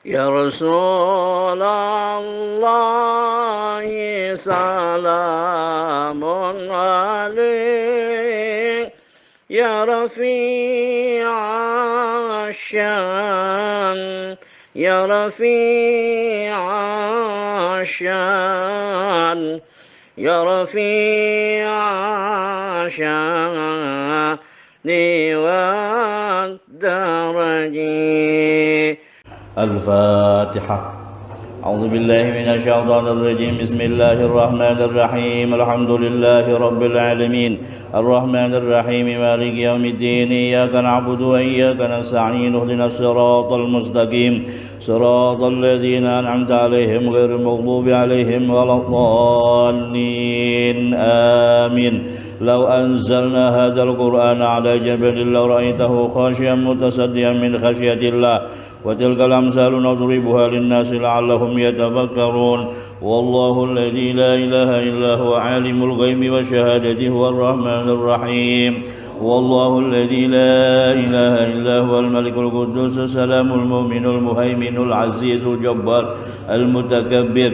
يا رسول الله سلام عليك يا رفيع الشان يا رفيع الشان يا رفيع الشان والدرج. الفاتحة. أعوذ بالله من الشيطان الرجيم. بسم الله الرحمن الرحيم. الحمد لله رب العالمين الرحمن الرحيم مالك يوم الدين. إياك نعبد وإياك نستعين. اهدنا الصراط المستقيم صراط الذين أنعمت عليهم غير المغضوب عليهم ولا الضالين آمين. لو أنزلنا هذا القرآن على جبل لرأيته خاشعا متصدعا من خشية الله وتلك الأمثال نضربها للناس لعلهم يتفكرون. والله الذي لا إله إلا هو عالم الغيب والشهادة هو الرحمن الرحيم. والله الذي لا إله إلا هو الملك القدوس السلام المؤمن المهيمن العزيز الجبار المتكبر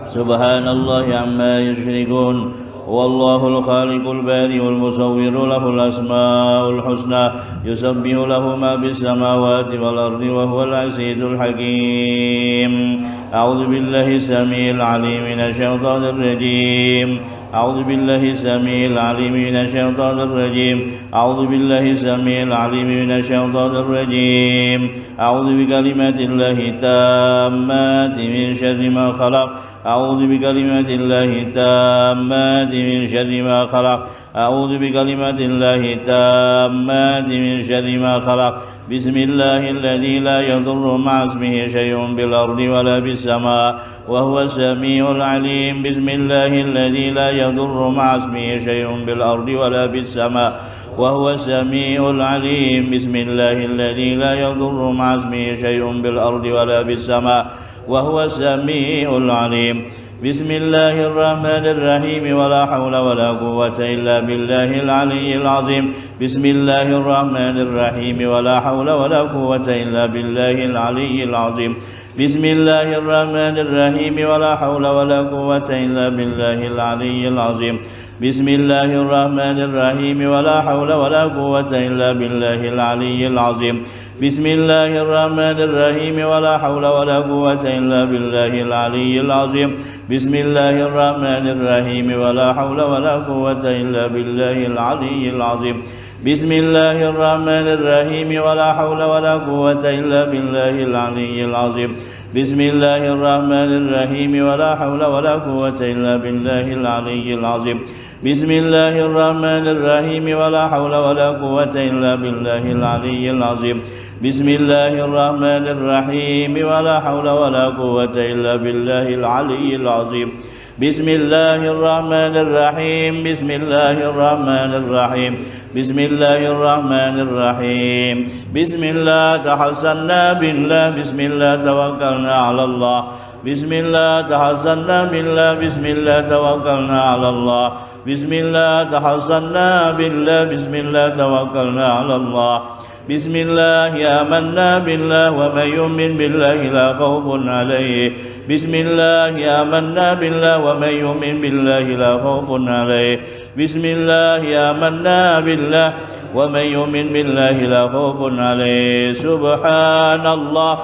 سبحان الله عما يشركون. والله الخالق البارئ المصور له الأسماء الحسنى يسبح له ما في السماوات والأرض وهو العزيز الحكيم. أعوذ بالله السميع العليم من الشيطان الرجيم. أعوذ بالله السميع العليم من الشيطان الرجيم. أعوذ بالله السميع العليم من الشيطان الرجيم. أعوذ بكلمات الله التامات من شر ما خلق. أعوذ بكلمات الله التامات من شر ما خلق. أعوذ بكلمات الله التامات من شر ما خلق. بسم الله الذي لا يضر مع اسمه شيء بالأرض ولا بالسماء وهو السميع العليم. بسم الله الذي لا يضر مع اسمه شيء بالأرض ولا بالسماء وهو السميع العليم. بسم الله الذي لا يضر مع اسمه شيء بالأرض ولا بالسماء وهو السميع العليم. بسم الله الرحمن الرحيم. ولا حول ولا قوة إلا بالله العلي العظيم. بسم الله الرحمن الرحيم. ولا حول ولا قوة إلا بالله العلي العظيم. بسم الله الرحمن الرحيم. ولا حول ولا قوة إلا بالله العلي العظيم. بسم الله الرحمن الرحيم. ولا حول ولا قوة إلا بالله العلي العظيم. بسم الله الرحمن الرحيم. ولا حول ولا قوة إلا بالله العلي العظيم. بسم الله الرحمن الرحيم. ولا حول ولا قوة إلا بالله العلي العظيم. بسم الله الرحمن الرحيم. ولا حول ولا قوة إلا بالله العلي العظيم. بسم الله الرحمن الرحيم. ولا حول ولا قوة إلا بالله العلي العظيم. بسم الله الرحمن الرحيم. ولا حول ولا قوة إلا بالله العلي العظيم. بسم الله الرحمن الرحيم. ولا حول ولا قوة إلا بالله العلي العظيم. بسم الله الرحمن الرحيم. بسم الله الرحمن الرحيم. بسم الله الرحمن الرحيم. بسم الله تحسنا بالله. بسم الله توكلنا على الله. بسم الله تحسنا بالله. بسم الله توكلنا على الله. بسم الله تحسنا بالله. بسم الله توكلنا على الله. بسم الله آمنا بالله. ومن يؤمن بالله لا خوف عليه. بسم الله آمنا بالله. ومن يؤمن بالله لا خوف عليه. بسم الله آمنا بالله. ومن يؤمن بالله لا خوف عليه. سبحان الله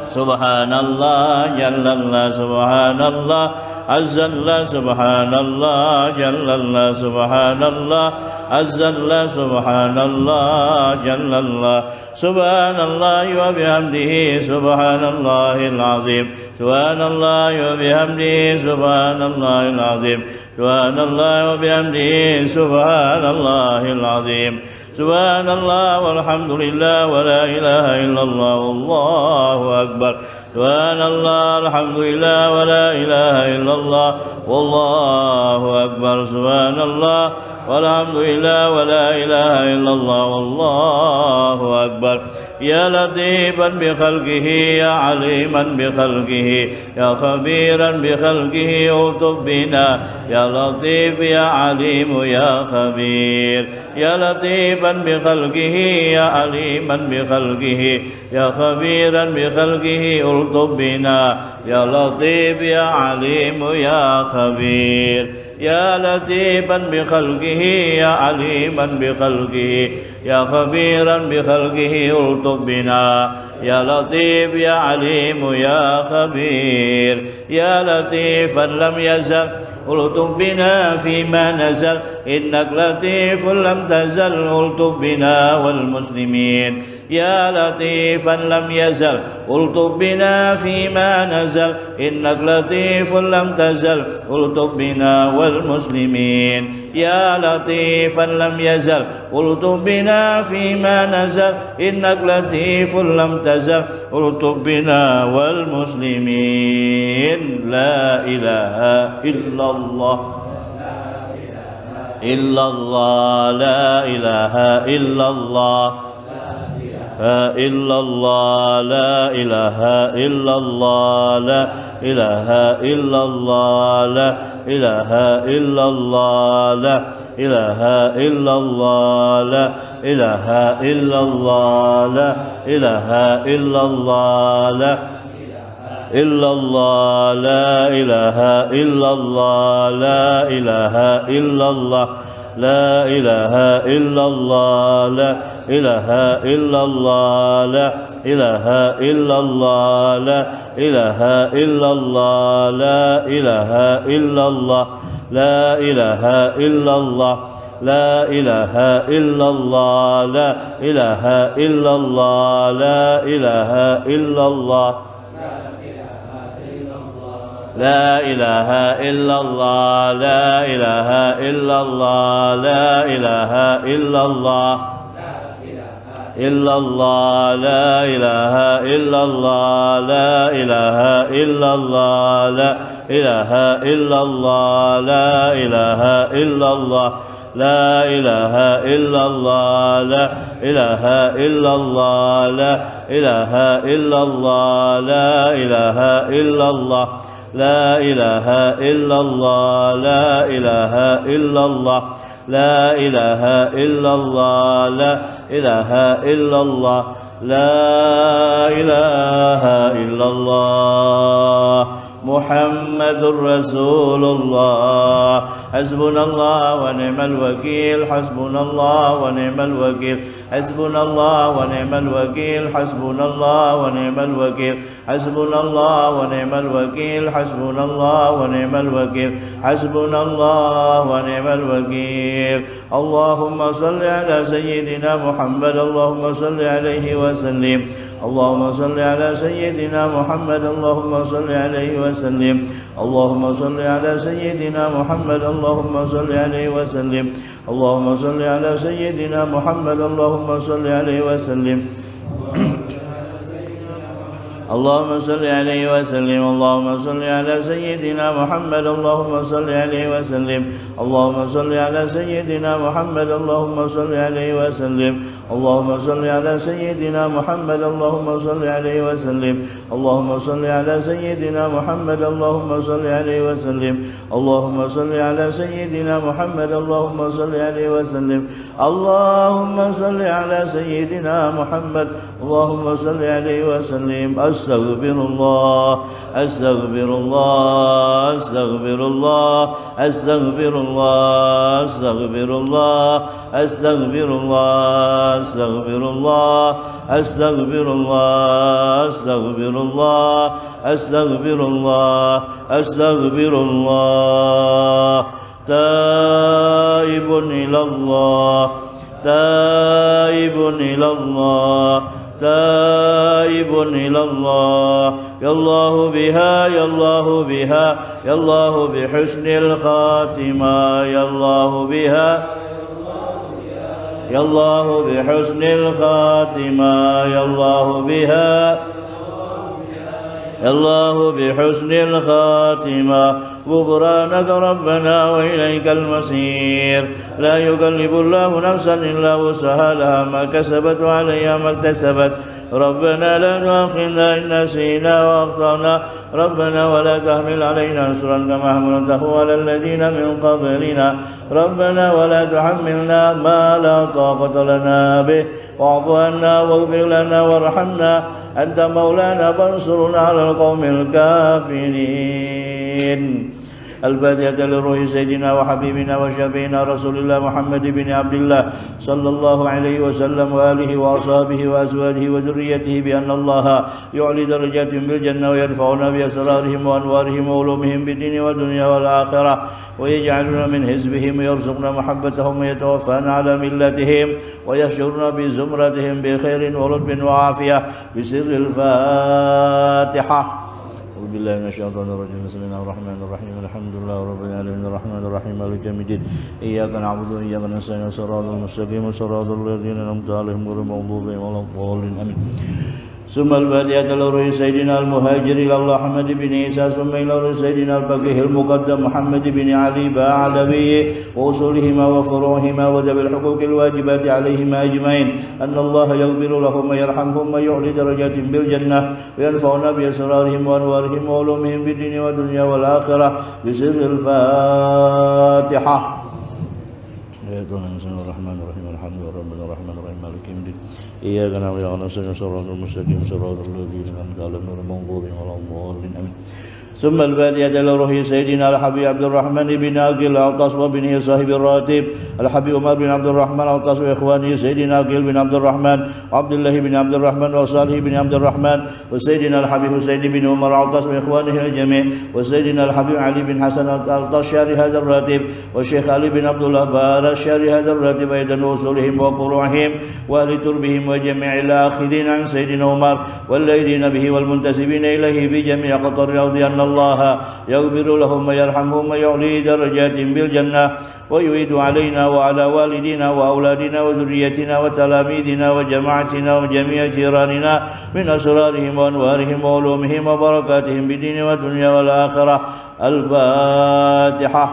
سبحان الله جل الله. سبحان الله عز الله. سبحان الله جل الله. سبحان الله عز الله. سبحان الله جل الله. سبحان الله وبحمده. سبحان الله العظيم. سبحان الله وبحمده. سبحان الله العظيم. سبحان الله وبحمده. سبحان الله العظيم. سبحان الله والحمد لله ولا إله إلا الله والله أكبر. سبحان الله الحمد لله ولا إله إلا الله والله أكبر. سبحان الله والحمد لله ولا إله إلا الله والله أكبر. يا لطيفا بخلقه يا عليما بخلقه يا خبيرا بخلقه الطف بنا يا لطيف يا عليم يا خبير. يا لطيفا بخلقه يا عليما بخلقه يا خبيرا بخلقه الطف بنا يا لطيف يا عليم يا خبير. يا لطيفا بخلقه يا عليما بخلقه يا خبيرا بخلقه الطف بنا يا لطيف يا عليم يا خبير. يا لطيفا لم يزل الطف بنا فيما نزل إنك لطيف لم تزل الطف بنا والمسلمين. يا لطيفا لم يزل الطف بنا فيما نزل إنك لطيف لم تزل الطف بنا والمسلمين. يا لطيفا لم يزل الطف بنا فيما نزل إنك لطيف لم تزل الطف بنا والمسلمين. لا إله إلا الله إلا الله لا إله إلا الله إلا الله لا إله إلا الله لا إله إلا الله لا إله إلا الله لا إله إلا الله لا إله إلا الله لا إله إلا الله لا إلا الله لا إله إلا الله لا إله إلا الله لا إله إلا الله لا إله إلا الله لا إله إلا الله لا إله إلا الله لا إله إلا الله لا إله إلا الله لا إله إلا الله لا إله إلا الله لا إله إلا الله لا إله إلا الله لا إله إلا الله لا إله إلا الله إلا الله لا إله إلا الله لا إله إلا الله لا إله إلا الله لا إله إلا الله لا إله إلا الله لا إله إلا الله لا إله إلا الله لا إله إلا الله لا إله إلا الله لا إله إلا الله لا إله إلا الله لا إله إلا الله لا إله إلا الله محمد رسول الله. حسبنا الله ونعم الوكيل حسبنا الله ونعم الوكيل حسبنا الله ونعم الوكيل حسبنا الله ونعم الوكيل حسبنا الله ونعم الوكيل حسبنا الله ونعم الوكيل حسبنا الله ونعم الوكيل. اللهم صل على سيدنا محمد اللهم صل عليه وسلم. اللهم صل على سيدنا محمد اللهم صل عليه وسلم. اللهم صل على سيدنا محمد اللهم صل عليه وسلم. اللهم صل على سيدنا محمد اللهم صل عليه وسلم. اللهم صل عليه وسلم. اللهم صل على سيدنا محمد اللهم صل عليه وسلم. اللهم صل على سيدنا محمد اللهم صل عليه وسلم. اللهم صل على سيدنا محمد اللهم صل عليه وسلم. اللهم صل على سيدنا محمد اللهم صل عليه وسلم. اللهم صل على سيدنا محمد اللهم صل عليه وسلم. اللهم صل على سيدنا محمد اللهم صل عليه وسلم. أستغفر الله أستغفر الله أستغفر الله أستغفر الله أستغفر الله أستغفر الله أستغفر الله أستغفر الله أستغفر الله أستغفر الله أستغفر الله. تائب إلى الله تائب إلى الله تائب إلى الله. يا الله بها يا الله بها يا الله بحسن الخاتمة يا الله بها يا الله بحسن الخاتمة يا الله بها يا الله بحسن الخاتمة غفرانك ربنا وإليك المصير لا يكلف الله نفسا إلا وسعها لها ما كسبت وعليها ما اكتسبت ربنا لا تؤاخذنا إن نسينا وأخطأنا ربنا ولا تحمل علينا إصرا كما حملته على الذين من قبلنا ربنا ولا تحملنا ما لا طاقة لنا به واعف عنا واغفر لنا وارحمنا أنت مولانا فانصرنا على القوم الكافرين. الفاتحة لروح سيدنا وحبيبنا وشفينا رسول الله محمد بن عبد الله صلى الله عليه وسلم وآله وأصحابه وأزواجه وذريته بأن الله يعلي درجاتهم بالجنة ويرفعنا بأسرارهم وأنوارهم وعلومهم بالدين والدنيا والآخرة ويجعلنا من حزبهم ويرزقنا محبتهم ويتوفانا على ملتهم ويحشرنا بزمرتهم بخير ولطف وعافية بسر الفاتحة. أعوذ بالله من الشيطان الرجيم. بسم الله الرحمن الرحيم الحمد لله رب العالمين الرحمن الرحيم مالك يوم الدين إياك نعبد وإياك نستعين صراط المستقيم صراط الذين أنعمت عليهم غير المغضوب عليهم ولا الضالين آمين. ثم الفاتحة لروح سيدنا المهاجر إلى الله محمد بن عيسى ثم إلى روح سيدنا الفقيه المقدم محمد بن علي بعلوي وأصولهما وفروعهما وذوي الحقوق الواجبات عليهما أجمعين أن الله يغفر لهم ويرحمهم ويعلي درجاتهم بالجنة وينفعنا بأسرارهم وأنوارهم وعلومهم في الدين والدنيا والآخرة بسر الفاتحة. بسم الله الرحمن الرحيم الحمد لله رب الرحمن الرحيم مالك يوم الدين إياك نعبد وإياك نستعين صراط المستقيم صراط الذين أنعمت عليهم غير المغضوب عليهم ولا الضالين آمين. ثم الفاتحة لروح سيدنا الحبيب عبد الرحمن بن عقيل العطاس وابنه صاحب الراتب الحبيب عمر بن عبد الرحمن العطاس وإخوانه سيدنا عقيل بن عبد الرحمن وعبد الله بن عبد الرحمن وصالح بن عبد الرحمن وسيدنا الحبيب حسين بن عمر العطاس وإخوانه الجميع وسيدنا الحبيب علي بن حسن العطاس شاري هذا الراتب والشيخ علي بن عبد الله بار شاري هذا الراتب أيضا وصولهم وقروعهم وأهل تربهم وجميع الآخذين عن سيدنا عمر والذين به والمنتسبين إليه بجميع قطر الأرض أن الله يغفر لهم ويرحمهم ويعلي درجاتهم بالجنة ويعيد علينا وعلى والدينا وأولادنا وذريتنا وتلاميذنا وجماعتنا وجميع جيراننا من أسرارهم وأنوارهم وعلومهم وبركاتهم بالدين والدنيا والآخرة. الفاتحة.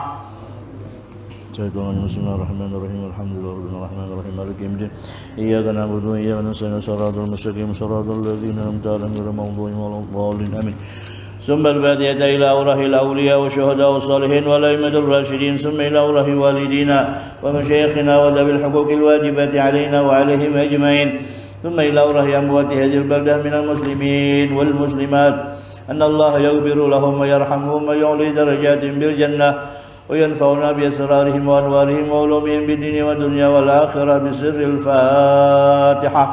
بسم الله الرحمن الرحيم الحمد لله رب الرحمن الرحيم مالك يوم الدين إياك نعبد وإياك نستعين صراط المستقيم صراط الذين أنعمت عليهم غير المغضوب عليهم ولا الضالين آمين. ثم الفاتحة إلى أوله الأولياء والشهداء والصالحين والأئمة الراشدين ثم إلى أوله والدينا ومشايخنا وذوي الحقوق الواجبات علينا وعليهم أجمعين ثم إلى أوله أموات هذه البلدة من المسلمين والمسلمات أن الله يغفر لهم ويرحمهم ويعلي درجاتهم بالجنة وينفعنا بأسرارهم وأنوارهم وعلومهم بالدين والدنيا والآخرة بسر الفاتحة.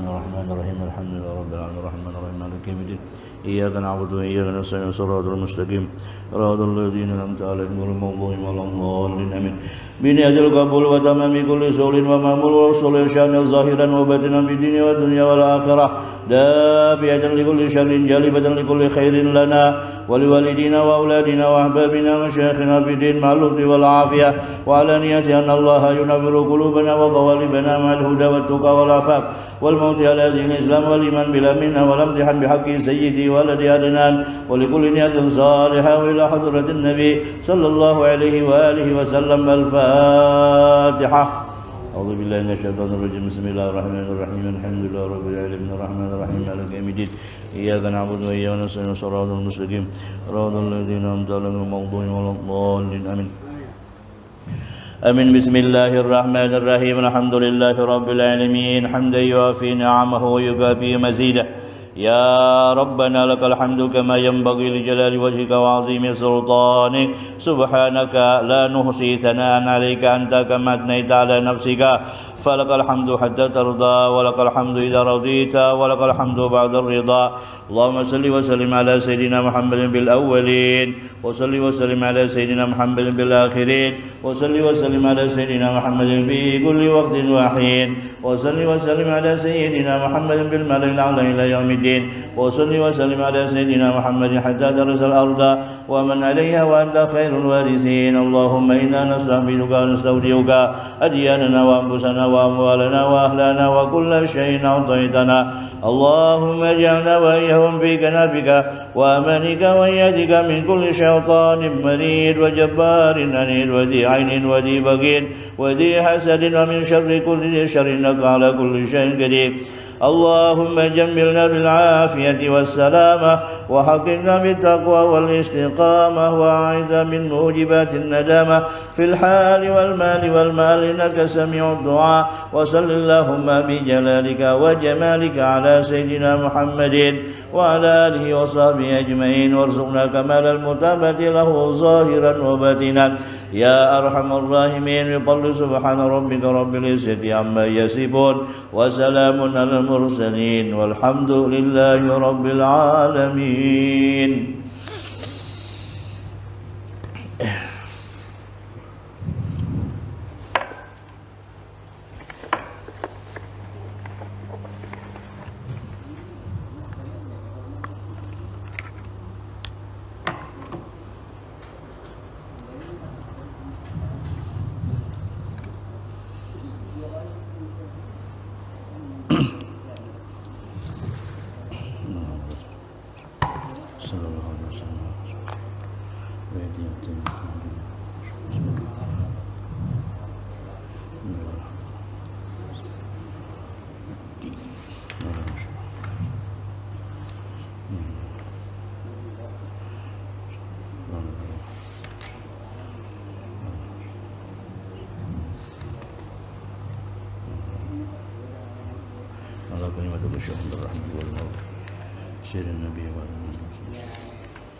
الرحمن الرحيم الحمد لله رب العالمين الرحمن الرحيم مالك يوم الدين إياك نعبد وإياك نستعين صراط المستقيم صراط الذين أنعمت عليهم غير المغضوب عليهم ولا الضالين آمين. بنية القبول وتمام كل سؤل ومأمول ورسول شان ظاهرا وباطنا في الدين والدنيا والآخرة دافعة لكل شر جالبة لكل خير لنا ولوالدينا وأولادنا وأحبابنا ومشايخنا في الدين مع اللطف والعافية وعلى نية أن الله ينور قلوبنا وقوالبنا مع الهدى والتقى والعفاف والموت على دين الإسلام والإيمان بلا منها والامتحان بحق سيدي ولد عدنان ولكل نية صالحة وإلى حضرة النبي صلى الله عليه وآله وسلم. الفاتحة. أعوذ بالله من الشيطان الرجيم. بسم الله الرحمن الرحيم الحمد لله رب العالمين الرحمن الرحيم مالك يوم الدين إياك نعبد وإياك نستعين صراط المستقيم صراط الذين أنعمت عليهم غير المغضوب عليهم ولا الضالين آمين. آمين. بسم الله الرحمن الرحيم الحمد لله رب العالمين حمدا يوافي نعمه ويكافئ مزيده يا ربنا لك الحمد كما ينبغي لجلال وجهك وعظيم سلطانك سبحانك لا نحصي ثناء عليك أنت كما أثنيت على نفسك فلك الحمد حتى ترضى ولك الحمد إذا رضيت ولك الحمد بعد الرضا. اللهم صل وسلم على سيدنا محمد بالأولين وصل وسلم على سيدنا محمد بالآخرين وصل وسلم على سيدنا محمد في كل وقت وحين وصل وسلم على سيدنا محمد بالملأ الأعلى إلى يوم الدين وصل وسلم على سيدنا محمد حتى ترث الأرض ومن عليها وأنت خير الوارثين. اللهم إنا نستحمدك ونستودعك أدياننا وأنفسنا وأموالنا وأهلنا وكل شيء أعطيتنا اللهم اجعلنا وإياهم في كنفك وأمانك وإيادك من كل شيطان مريد وجبار أنيد وذي عين وذي بغي وذي حسد ومن شر كل ذي شر إنك على كل شيء قدير اللهم جملنا بالعافية والسلامة وحققنا بالتقوى والاستقامة وأعذنا من موجبات الندامة في الحال والمال إنك سميع الدعاء وصل اللهم بجلالك وجمالك على سيدنا محمد وعلى آله وصحبه أجمعين وارزقنا كمال المتابعة له ظاهرا وباطنا يا أرحم الراحمين. بفضل سبحان ربك رب العزة عما يصفون وسلام على المرسلين والحمد لله رب العالمين.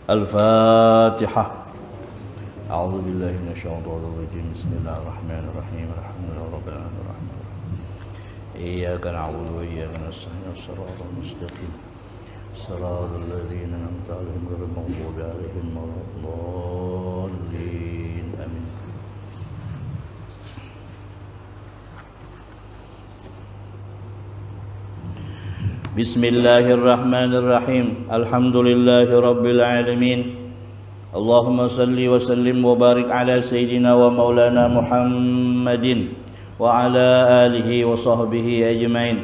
الفاتحة. أعوذ بالله من الشيطان الرجيم. بسم الله الرحمن الرحيم. الحمد لله رب العالمين الرحمن الرحيم إياك نعبد وإياك نستعين الصراط المستقيم صراط الذين أنعمت عليهم غير المغضوب عليهم ولا الضالين آمين. بسم الله الرحمن الرحيم. الحمد لله رب العالمين. اللهم صل وسلم وبارك على سيدنا ومولانا محمد وعلى آله وصحبه أجمعين.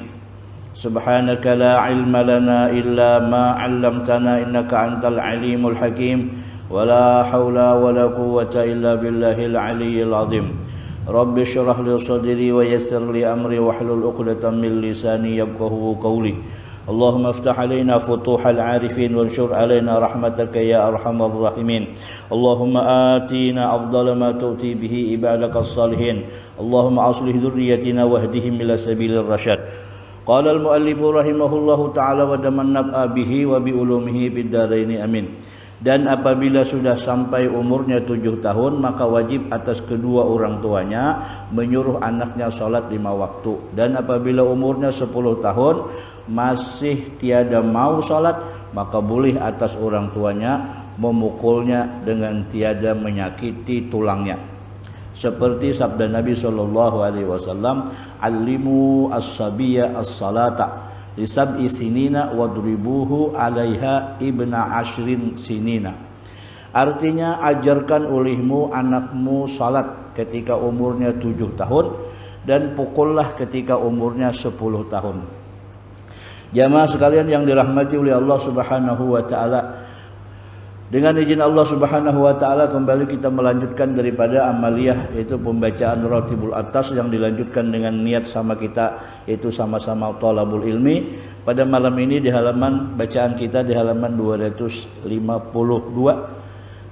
سبحانك لا علم لنا إلا ما علمتنا إنك أنت العليم الحكيم ولا حول ولا قوة إلا بالله العلي العظيم. رب اشرح لي صدري ويسر لي أمري واحلل عقدة من لساني يفقهوا قولي. اللهم افتح علينا فتوح العارفين وانشر علينا رحمتك يا أرحم الراحمين. اللهم آتينا أفضل ما تؤتي به عبادك الصالحين. اللهم أصلح ذريتنا واهدهم إلى سبيل الرشاد. قال المؤلف رحمه الله تعالى ودمنا به وبعلومه في الدارين آمين. Dan apabila sudah sampai umurnya 7 tahun maka wajib atas kedua orang tuanya menyuruh anaknya sholat 5 waktu. Dan apabila umurnya 10 tahun masih tiada mau sholat maka boleh atas orang tuanya memukulnya dengan tiada menyakiti tulangnya. Seperti sabda Nabi SAW, "Allimu as-sabiyya as-salata lisab'i sinina wadribuhu 'alaiha ibna ashrin sinina." Artinya, ajarkan olehmu anakmu salat ketika umurnya 7 tahun dan pukullah ketika umurnya 10 tahun. Jamaah sekalian yang dirahmati oleh Allah Subhanahu wa taala, dengan izin Allah Subhanahu wa taala kembali kita melanjutkan daripada amaliyah, yaitu pembacaan Ratibul Atas yang dilanjutkan dengan niat sama kita, yaitu sama-sama thalabul ilmi. Pada malam ini di halaman bacaan kita di halaman 252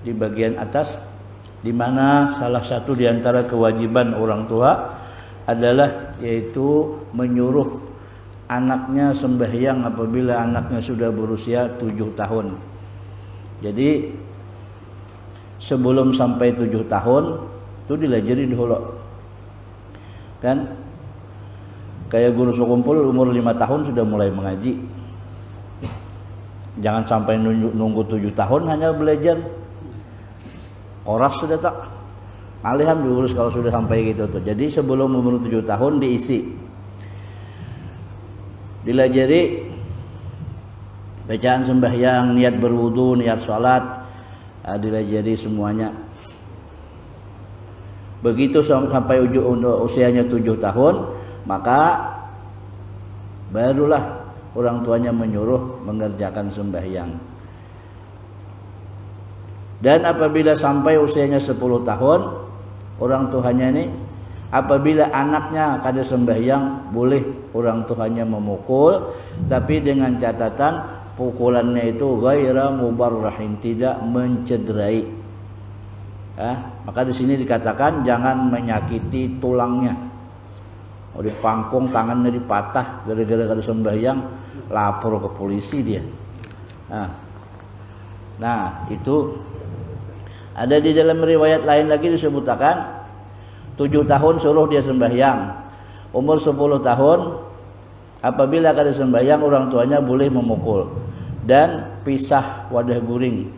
di bagian atas, di mana salah satu di antara kewajiban orang tua adalah yaitu menyuruh anaknya sembahyang apabila anaknya sudah berusia 7 tahun. Jadi sebelum sampai 7 tahun itu dilajari dulu. Kan kayak guru sekumpul umur 5 tahun sudah mulai mengaji. Jangan sampai nunggu 7 tahun hanya belajar. Koras sudah tak. Alihan diurus kalau sudah sampai gitu tuh. Jadi sebelum umur 7 tahun diisi. Dilajari bacaan sembahyang, niat berwudu, niat sholat, dilajari semuanya. Begitu sampai usianya 7 tahun, maka barulah orang tuanya menyuruh mengerjakan sembahyang. Dan apabila sampai usianya 10 tahun, orang tuanya ini apabila anaknya kada sembahyang, boleh orang tuanya memukul, tapi dengan catatan pukulannya itu ghaira mubarrahin, tidak mencederai. Maka di sini dikatakan jangan menyakiti tulangnya. Oh, dipangkung, tangannya dipatah gara-gara kada sembahyang, lapor ke polisi dia. Nah, itu ada di dalam riwayat lain lagi disebutkan 7 tahun suruh dia sembahyang. Umur 10 tahun apabila kada sembahyang, orang tuanya boleh memukul dan pisah wadah guring.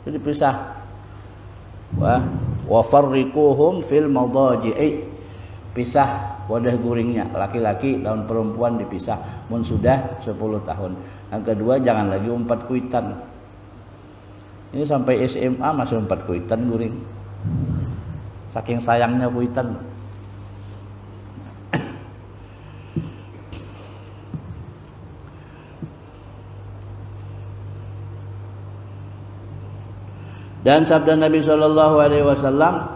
Jadi pisah. Wa farriquhum fil madaji'i. Pisah wadah guringnya, laki-laki dan perempuan dipisah mun sudah 10 tahun. Yang kedua, jangan lagi umpat kuitan. Ini sampai SMA masih umpat kuitan guring. Saking sayangnya kuitan. Dan sabda Nabi sallallahu alaihi wasallam,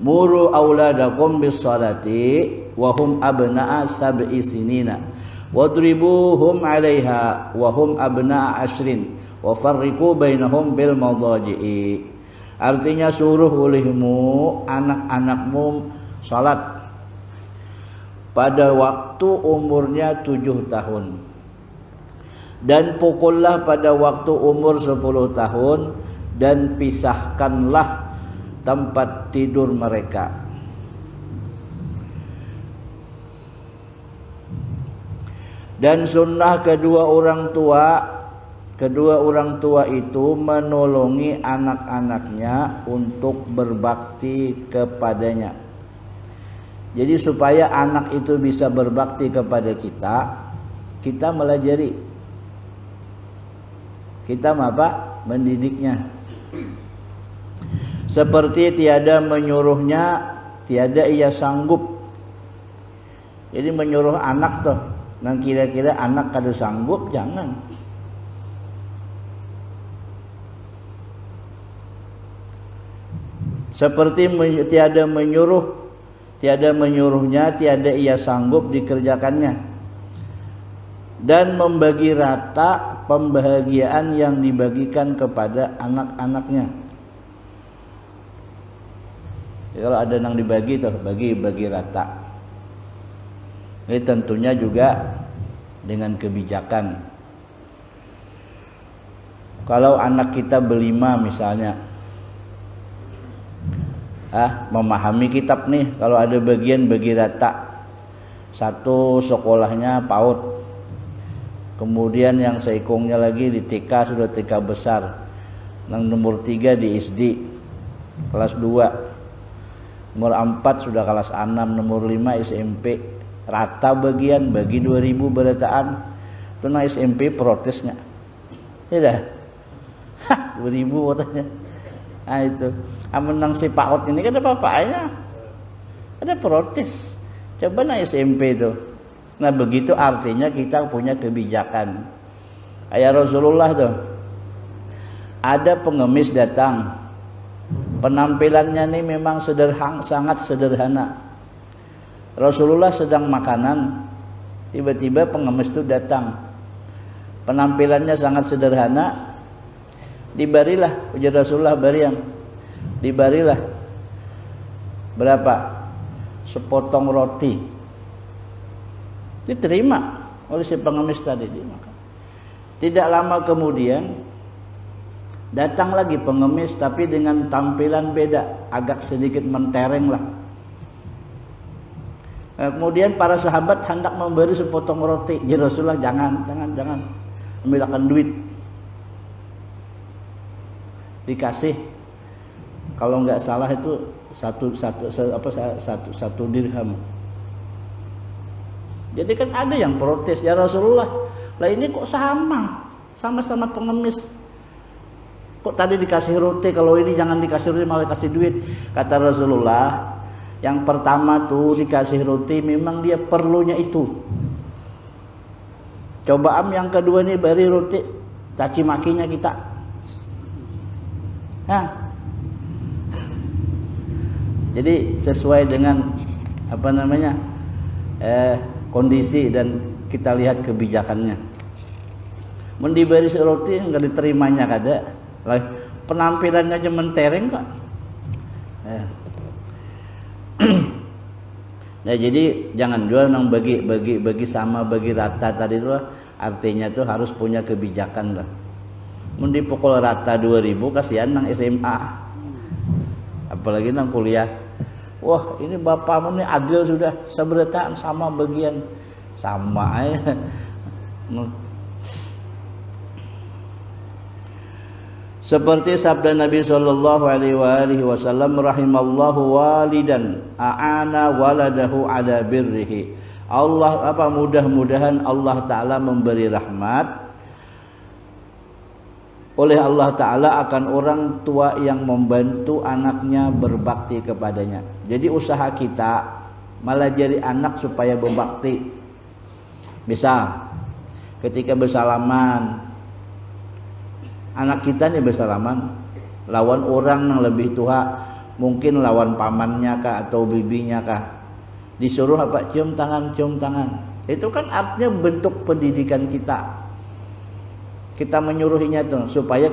muru auladakum bis salati wa hum abna'a sab'i sinina wadribuhum 'alaiha wa hum abna'a 'ashrin wa farriqu bainahum bil madaji'i. Artinya suruh olehmu anak-anakmu salat pada waktu umurnya 7 tahun dan pukullah pada waktu umur 10 tahun dan pisahkanlah tempat tidur mereka. Dan sunnah kedua orang tua itu menolongi anak-anaknya untuk berbakti kepadanya. Jadi supaya anak itu bisa berbakti kepada kita melajari. Kita mendidiknya. Seperti tiada menyuruhnya, tiada ia sanggup. Jadi menyuruh anak tuh, nang kira-kira anak kada sanggup, jangan. Seperti tiada menyuruhnya, tiada ia sanggup dikerjakannya. Dan membagi rata pembahagiaan yang dibagikan kepada anak-anaknya. Kalau ada yang dibagi tuh, bagi rata. Ini tentunya juga dengan kebijakan. Kalau anak kita berlima misalnya, memahami kitab nih, kalau ada bagian bagi rata. Satu sekolahnya PAUD, kemudian yang seikungnya lagi di TK, sudah TK besar, yang nomor 3 di SD kelas 2, nomor 4 sudah kelas 6, nomor 5 SMP, rata bagian, bagi 2000 berataan. Itu nah SMP protesnya, ya dah 2000 katanya. Nah itu menang si PAUD ini kan ada apa-apanya, ada protes. Coba nah SMP itu. Nah begitu artinya kita punya kebijakan. Ayah Rasulullah tuh, ada pengemis datang, penampilannya ini memang sangat sederhana. Rasulullah sedang makanan, tiba-tiba pengemis itu datang, penampilannya sangat sederhana. Dibarilah, ujar Rasulullah, dibarilah berapa? Sepotong roti. Diterima oleh si pengemis tadi, dimakan. Tidak lama kemudian datang lagi pengemis, tapi dengan tampilan beda, agak sedikit mentereng lah. Kemudian para sahabat hendak memberi sepotong roti. Ya Rasulullah, jangan, ambilkan duit. Dikasih, kalau nggak salah itu satu dirham. Jadi kan ada yang protes, ya Rasulullah, lah ini kok sama-sama pengemis. Kok tadi dikasih roti, kalau ini jangan dikasih roti malah kasih duit. Kata Rasulullah, Yang pertama tuh dikasih roti memang dia perlunya itu. Cobaan yang kedua nih beri roti, caci makinya kita. Hah? Jadi sesuai dengan apa namanya kondisi dan kita lihat kebijakannya. Mun diberi roti nggak diterimanya kada, penampilannya aja mentereng kok. Nah jadi jangan jual nang bagi sama bagi rata tadi itu artinya tuh harus punya kebijakan lah. Mun dipukul rata 2000 kasihan nang SMA. Apalagi nang kuliah. Wah, ini bapakmu nih adil sudah seberataan sama bagian sama ya. Seperti sabda Nabi sallallahu alaihi wasallam, rahimallahu walidan a'ana waladahu ala birrihi. Allah mudah-mudahan Allah taala memberi rahmat oleh Allah taala akan orang tua yang membantu anaknya berbakti kepadanya. Jadi usaha kita malah jadi anak supaya berbakti. Misal ketika bersalaman, anak kita nih bersalaman lawan orang yang lebih tua, mungkin lawan pamannya kah atau bibinya kah, disuruh apa cium tangan. Itu kan artinya bentuk pendidikan kita. Kita menyuruhinya tuh supaya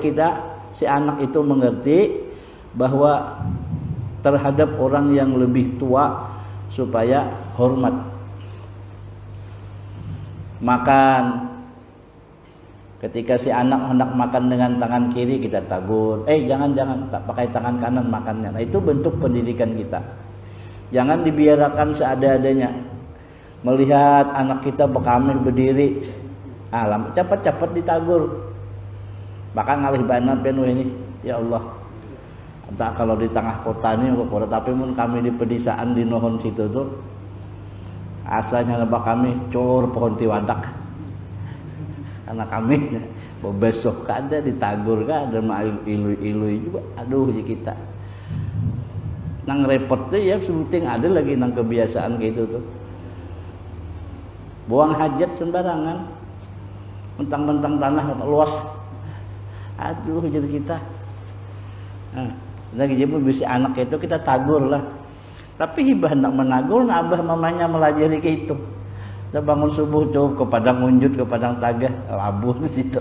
si anak itu mengerti bahwa terhadap orang yang lebih tua supaya hormat. Makan, ketika si anak hendak makan dengan tangan kiri kita tagur, jangan tak pakai tangan kanan makannya. Nah itu bentuk pendidikan kita. Jangan dibiarkan seada-adanya. Melihat anak kita bekamih berdiri, cepat-cepat ditagur. Bahkan ngalih banan penuh ini, ya Allah. Entah kalau di tengah kota ini tapi pun kami di pedesaan di nohon situ tuh asalnya nembak kami cor pohon tiwadak. Karena kami besok kada ditagur kada ilu-ilu juga. Aduh ya kita. Nang repot tuh ya sebuting ada lagi nang kebiasaan gitu tuh. Buang hajat sembarangan. Mentang-mentang tanah luas. Aduh jadi kita. Lagi jadi bisa anak itu kita tagur lah. Tapi hibah hendak menagur, abah mamanya melajari ke itu. Kita bangun subuh tuh ke padang unjut, ke padang tagah, labuh di situ.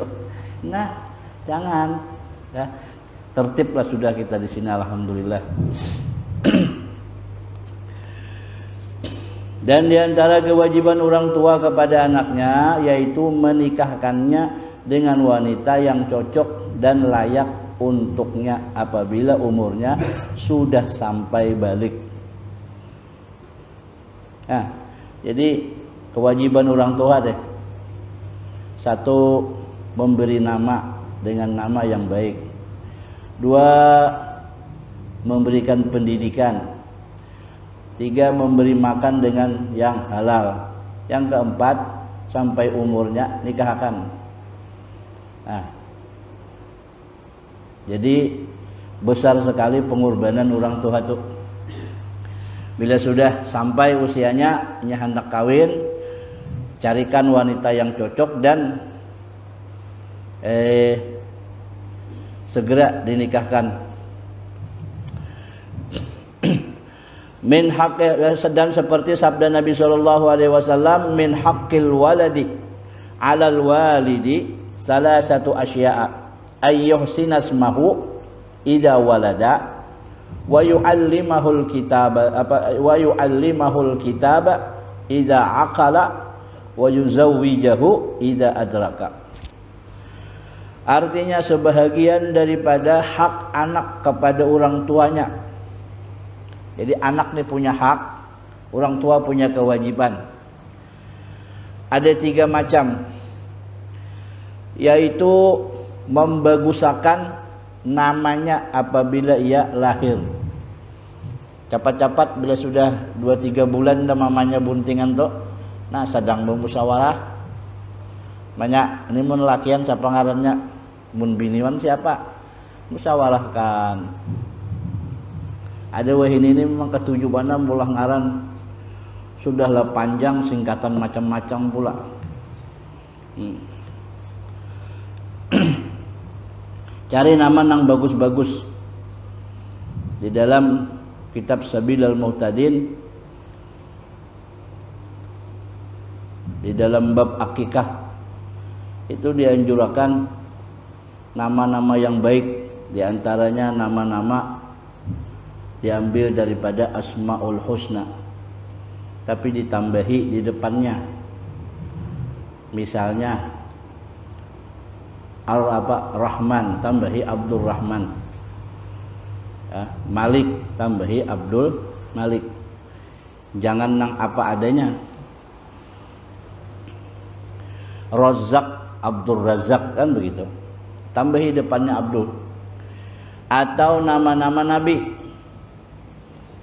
Nah, jangan. Ya, tertiblah sudah kita di sini, alhamdulillah. Dan di antara kewajiban orang tua kepada anaknya yaitu menikahkannya dengan wanita yang cocok dan layak untuknya apabila umurnya sudah sampai balik. Nah, jadi kewajiban orang tua deh. Satu, memberi nama dengan nama yang baik. Dua, memberikan pendidikan. Tiga, memberi makan dengan yang halal. Yang keempat, sampai umurnya nikahkan. Nah, jadi besar sekali pengorbanan orang tua itu. Bila sudah sampai usianya hendak kawin, carikan wanita yang cocok dan segera dinikahkan. Min haq, dan seperti sabda Nabi sallallahu alaihi wasallam, min haqqil waladi 'alal walidi salasatu asya'a ayyuhsina ismahu idza walada wa yu'allimahul kitaba idza aqala wa yuzawwijahu idza adraka. Artinya sebahagian daripada hak anak kepada orang tuanya. Jadi anak nih punya hak, orang tua punya kewajiban. Ada 3 macam, yaitu membagusakan namanya apabila ia lahir. Cepat-cepat bila sudah 2-3 bulan dah mamanya buntingan tuh, nah sedang bermusyawarah. Banyak ini mun lakian siapa ngarannya, mun biniwan siapa? Musyawarahkan. Ada wahini ini memang ketujuh mana mulah ngaran sudahlah panjang, singkatan macam-macam pula. Cari nama yang bagus-bagus di dalam kitab Sabilal Muhtadin, di dalam bab akikah itu dianjurkan nama-nama yang baik, diantaranya nama-nama diambil daripada Asmaul Husna tapi ditambahi di depannya. Misalnya Rahman tambahi Abdul Rahman, Malik tambahi Abdul Malik. Jangan nang apa adanya. Razak Abdul Razak kan begitu, tambahi depannya Abdul. Atau nama-nama Nabi.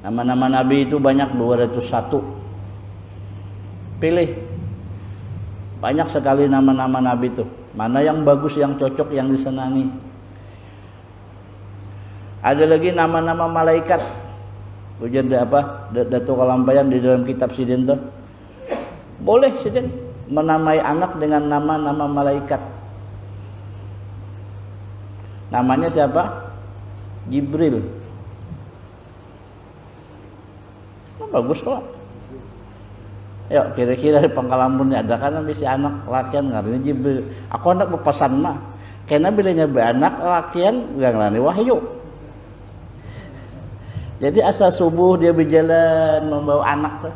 Nama-nama Nabi itu banyak, 201. Pilih. Banyak sekali nama-nama Nabi itu. Mana yang bagus, yang cocok, yang disenangi. Ada lagi nama-nama malaikat. Ujar Datuk Kalampayan di dalam kitab Sidin tuh. Boleh Sidin menamai anak dengan nama-nama malaikat. Namanya siapa? Jibril. Bagus kok. Yuk kira-kira di Pangkalampun ada kan bisa anak lakian ngaranna Jibril. Aku anak berpesan mah. Karena bilanya anak lakian enggak ngarani Wahyu. Jadi asal subuh dia berjalan membawa anak tuh.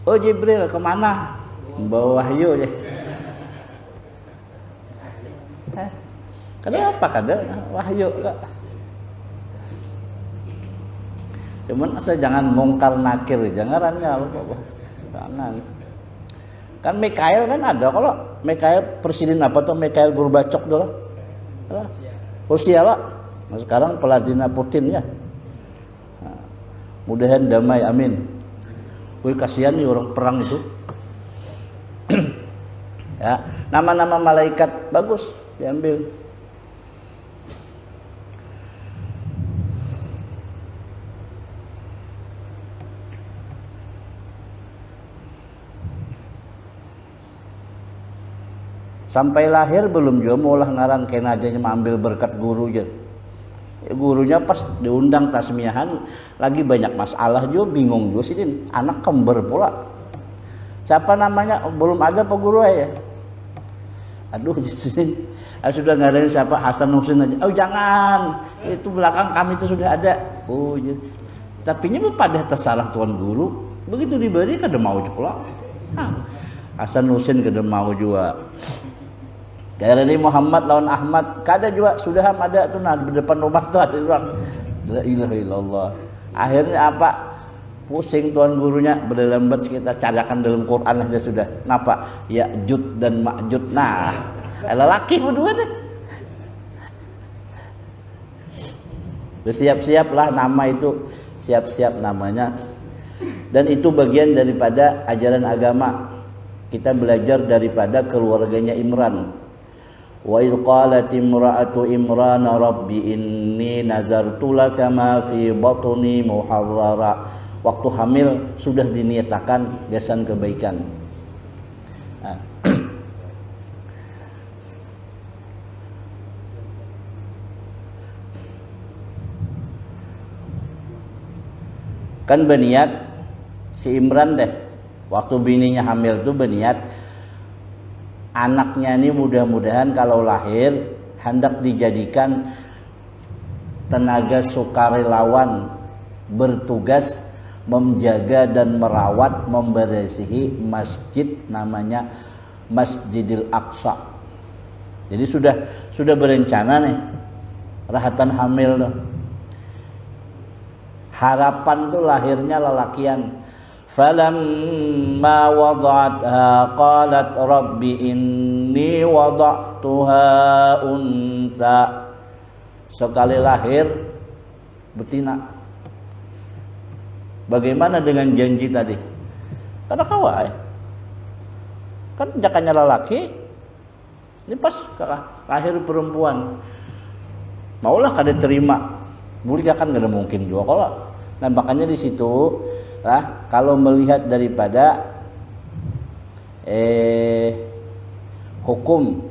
Oh Jibril kemana? Membawa Wahyu ya. Kenapa kada Wahyu? Cuman asal jangan mungkar nakir, jangan. Kan Mikael kan ada, kalau Mikael presiden apa tuh Mikael Gorbachev dulu. Rusia lah. Nah, sekarang Vladimir Putin ya. Nah, mudahan damai, amin. Wih kasihan nih orang perang itu. Ya, nama-nama malaikat bagus diambil. Sampai lahir belum juga maulah ngaran kena aja ambil berkat guru aja. Gurunya pas diundang tasmiahan lagi banyak masalah juga, bingung juga sih Din. Anak kembar pula. Siapa namanya? Belum ada pak guru ya. Aduh di sini sudah ngadain siapa Hasan Husin aja. Oh jangan, itu belakang kami itu sudah ada. Oh jadi. Tapinya pada tersalah tuan guru. Begitu diberi kada mau pula. Hasan Husin kada mau juga. Daerah ini Muhammad lawan Ahmad kada juga sudah ada tuh nah di depan rumah tuh ada orang. La ilaha illallah. Akhirnya apa? Pusing tuan gurunya berlambat kita carakan dalam Quran aja sudah. Napa? Ya'jud dan Ma'jud. Nah, lelaki berdua deh. Bersiap-siaplah nama itu, siap-siap namanya. Dan itu bagian daripada ajaran agama. Kita belajar daripada keluarganya Imran. Wa idh qalat imra'atu Imran rabbi inni nazartu laka ma fi batni muharrara. Waktu hamil sudah diniatakan gasan kebaikan. Kan berniat si Imran deh waktu bininya hamil tuh berniat anaknya ini mudah-mudahan kalau lahir hendak dijadikan tenaga sukarelawan bertugas menjaga dan merawat membersihi masjid namanya Masjidil Aqsa. Jadi sudah berencana nih rahatan hamil tuh. Harapan tuh lahirnya lelakian. Falamma wada'atha qalat rabbi inni wada'tuha unsa. Sekali lahir betina. Bagaimana dengan janji tadi? Karena kawai. Kan jakannya lelaki. Ini pas lahir perempuan. Maulah kada terima. Boleh kan nggak ada mungkin juga kalau. Nah makanya di situ lah kalau melihat daripada hukum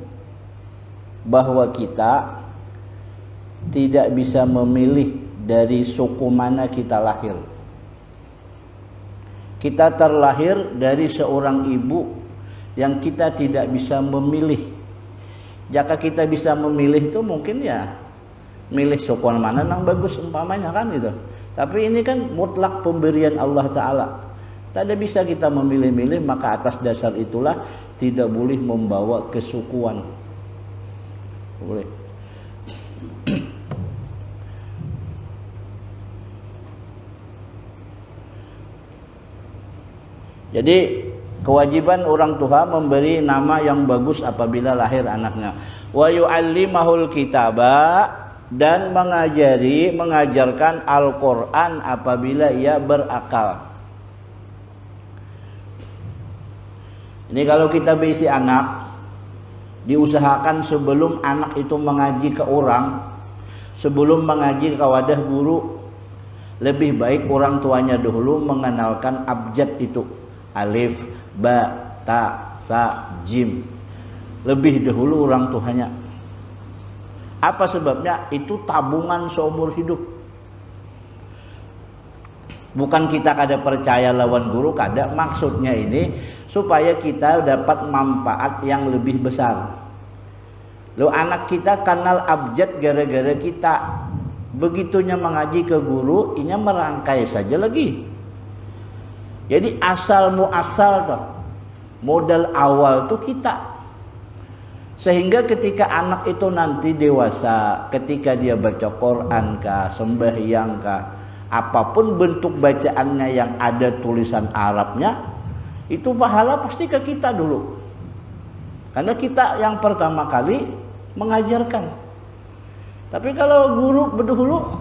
bahwa kita tidak bisa memilih dari suku mana kita lahir. Kita terlahir dari seorang ibu yang kita tidak bisa memilih. Jika kita bisa memilih itu mungkin ya milih suku mana yang bagus umpamanya kan gitu. Tapi ini kan mutlak pemberian Allah Ta'ala. Tidak bisa kita memilih-milih, maka atas dasar itulah tidak boleh membawa kesukuan. Boleh. Jadi kewajiban orang tua memberi nama yang bagus apabila lahir anaknya. Wa yu'allimahul kitaba, dan mengajarkan Al-Quran apabila ia berakal. Ini kalau kita berisi anak, diusahakan sebelum anak itu mengaji ke orang, sebelum mengaji ke wadah guru, lebih baik orang tuanya dahulu mengenalkan abjad itu, alif, ba, ta, sa, jim, lebih dahulu orang tuanya. Apa sebabnya? Itu tabungan seumur hidup. Bukan kita kada percaya lawan guru, kada. Maksudnya ini supaya kita dapat manfaat yang lebih besar. Lo anak kita kenal abjad gara-gara kita. Begitunya mengaji ke guru, ini merangkai saja lagi. Jadi asal muasal tuh, modal awal tuh kita. Sehingga ketika anak itu nanti dewasa, ketika dia baca Quran kah, sembahyang kah, apapun bentuk bacaannya yang ada tulisan Arabnya, itu pahala pasti ke kita dulu. Karena kita yang pertama kali mengajarkan. Tapi kalau guru berdahulu,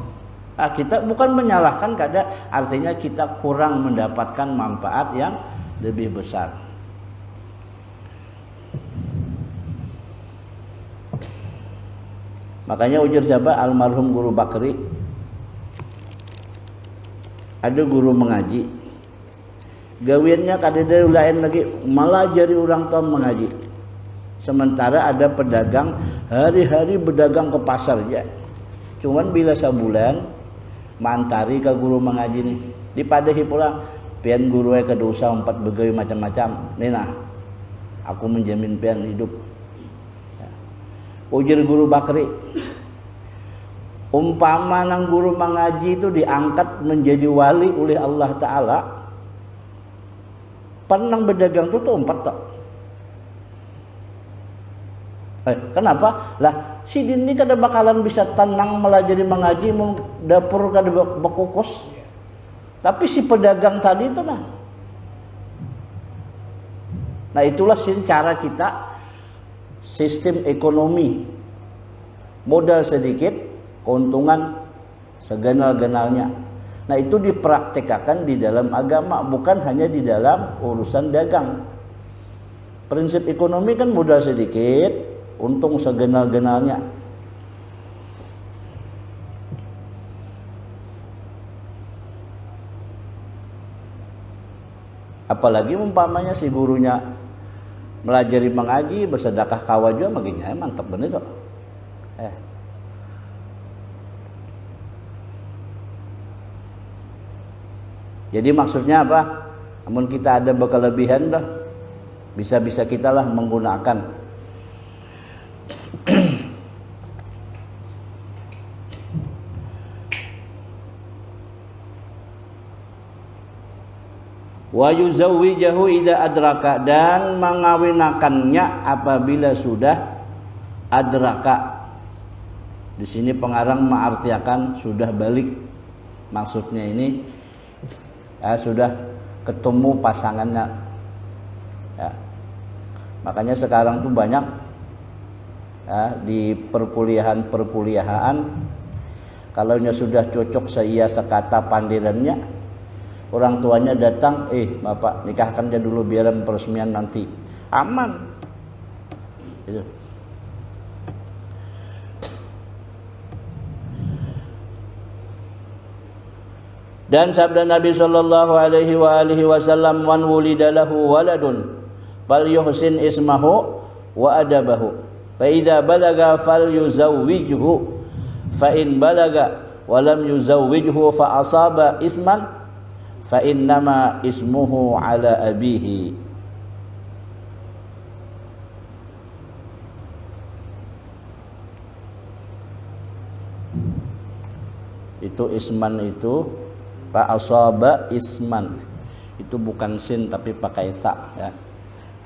kita bukan menyalahkan, kada, artinya kita kurang mendapatkan manfaat yang lebih besar. Makanya ujar siapa? Almarhum Guru Bakri. Ada guru mengaji, gawiannya kadang lain lagi, malah jadi orang tua mengaji. Sementara ada pedagang hari-hari berdagang ke pasar ya. Cuman bila sebulan mantari ke guru mengaji nih, dipadahi pulang, pian guru ke dosa 4 begawi macam-macam. Nina, aku menjamin pian hidup. Ujar Guru Bakri, umpama nang guru mengaji itu diangkat menjadi wali oleh Allah Ta'ala, penang berdagang itu tuh 4 tak. Kenapa? Lah si Din ini kada bakalan bisa tenang melajari mengaji, dapur kada bekukus. Tapi si pedagang tadi itu nah itulah cara kita. Sistem ekonomi, modal sedikit, keuntungan seganal-ganalnya. Nah itu dipraktikkan di dalam agama, bukan hanya di dalam urusan dagang. Prinsip ekonomi kan modal sedikit, untung seganal-ganalnya. Apalagi umpamanya si gurunya melajari mengaji, bersedekah kawajua, maginya mantap bener tuh. Jadi maksudnya apa? Namun kita ada berkelebihan dah, bisa-bisa kita lah menggunakan. Wa yuzawwijahu idza adraka, dan mengawinakannya apabila sudah adraka. Di sini pengarang mengartikan sudah balik. Maksudnya ini sudah ketemu pasangannya. Ya. Makanya sekarang tuh banyak di perkuliahan kalau sudah cocok seia sekata pandirannya, orang tuanya datang, bapak nikahkan dia dulu biar peresmian nanti aman. Gitu. Dan sabda Nabi sallallahu alaihi wasallam, "Man wulida lahu waladun falyuhsin ismahu wa adabahu. Fa idza balaga falyuzawwijhu. Fa in balaga wa lam yuzawwijhu fa asaba isman fa innama ismuhu ala abihi." Itu isman itu fa asaba isman. Itu bukan sin tapi pakai sa ya.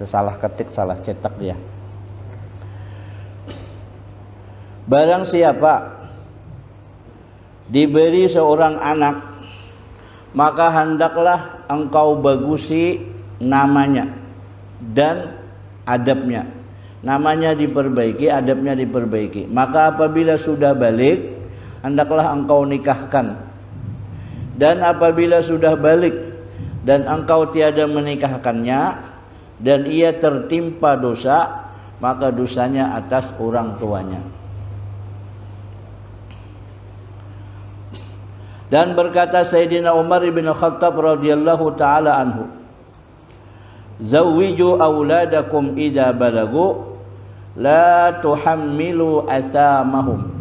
Salah ketik, salah cetak dia. Barang siapa diberi seorang anak, maka hendaklah engkau bagusi namanya dan adabnya. Namanya diperbaiki, adabnya diperbaiki. Maka apabila sudah balik, hendaklah engkau nikahkan. Dan apabila sudah balik dan engkau tiada menikahkannya dan ia tertimpa dosa, maka dosanya atas orang tuanya. Dan berkata Sayyidina Umar bin Khattab radhiyallahu taala anhu, "Zawwiju auladakum idza balagu la tuhammilu athamahum."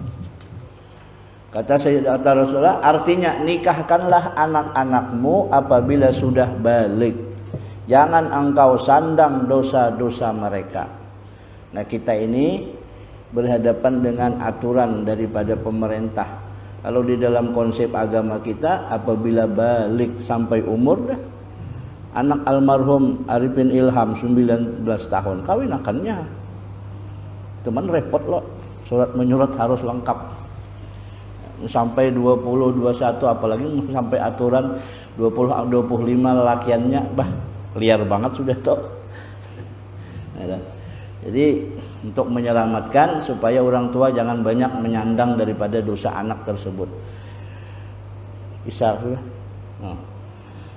Kata Sayyidina Rasulullah, artinya nikahkanlah anak-anakmu apabila sudah balik. Jangan engkau sandang dosa-dosa mereka. Nah, kita ini berhadapan dengan aturan daripada pemerintah. Kalau di dalam konsep agama kita, apabila balik sampai umur, anak almarhum Arifin Ilham 19 tahun, kawinakannya. Teman repot loh, surat menyurat harus lengkap. Sampai 20, 21, apalagi sampai aturan 20, 25 lelakiannya, liar banget sudah toh. Jadi untuk menyelamatkan supaya orang tua jangan banyak menyandang daripada dosa anak tersebut. Isa sudah.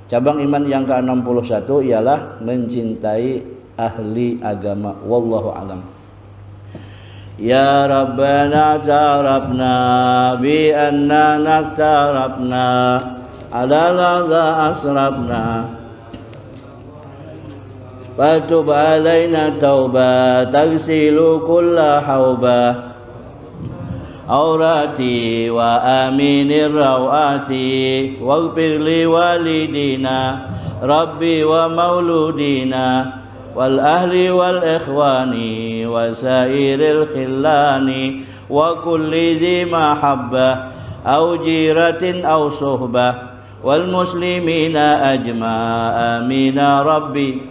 Cabang iman yang ke-61 ialah mencintai ahli agama. Wallahu alam. Ya Rabbana tarabna bi anna naktarabna ala ladha asrabna fatub alaina tauba tagsilu kulla hauba aurati wa aminir rawati waghfir li walidina rabbi wa mauludina wal ahli wal ikhwani wa sairil khillani wa kulli dhi mahabbah aw jiratin aw suhbah wal muslimina ajma amina rabbi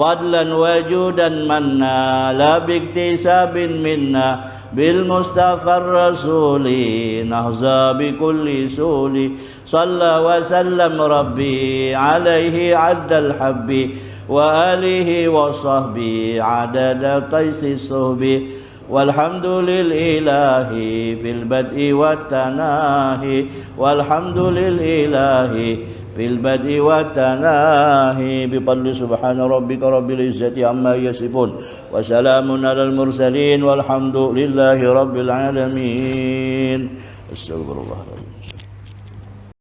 fadlan wajudan manna la biktisabin minna bil mustafa rasuli nahza bi kulli suli salla wa sallam rabbi alaihi addal habbi wa alihi wa sahbihi adada taisi suhbi walhamdulillahi fil bad'i wat tanahi walhamdulillahi fil bad'i wat tanahi bi fadli subhana rabbika rabbil izzati amma yasifun wa salamun alal mursalin walhamdulillahi rabbil alamin. Astagfirullah.